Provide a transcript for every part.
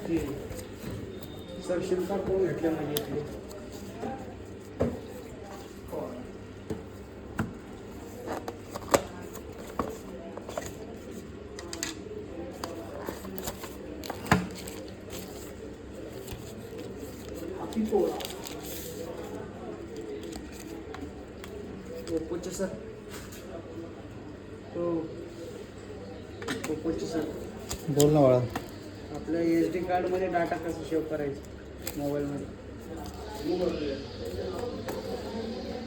सरशील का कोण घेतलं म्हणजे ओप्पोचे सर हो ओप्पोचे सर बोल ना बाळा. आपल्या SD कार्डमध्ये डाटा कसं सेव्ह करायचं मोबाईलमध्ये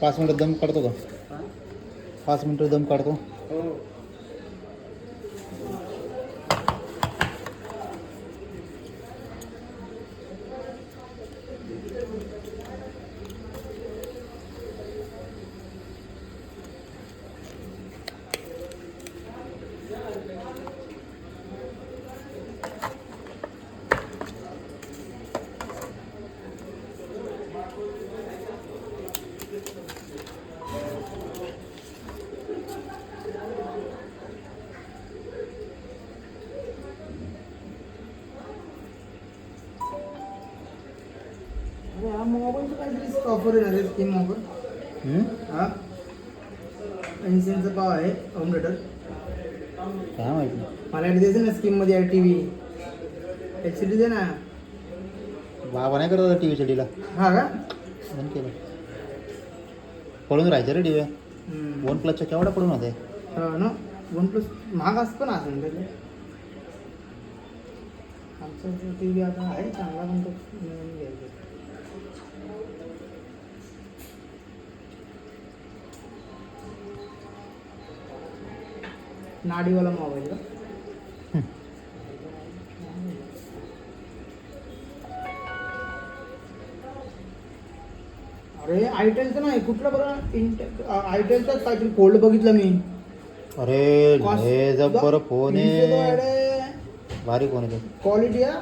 5 मिनिटं दम काढतो का? हां 5 मिनिटं दम काढतो. हो हा मोबाईलचं काहीतरी ऑफर येणार आहे स्कीम ऑफर हा 80चा भाव आहे होम थिएटर काय माहिती. मला द्यायचं ना स्कीममध्ये आहे TV LCD दे ना बाबा नाही करत टी व्ही शेडीला हा का बंद केलं. पडून राहायचं रे टी व्ही. वन प्लसच्या केवढा पडून होते. ना OnePlus महाग असतो ना असेल त्याला आमचा TV आता आहे चांगला पण तो नवीन घ्यायचा नाडीवाला मोबाईल का अरे आयटेलचं नाही कुठलं बघा आयटेलचाच काहीतरी कोल्ड बघितलं मी. अरे हे जबर फोन आहे. भारी फोन आहे. क्वालिटी आहे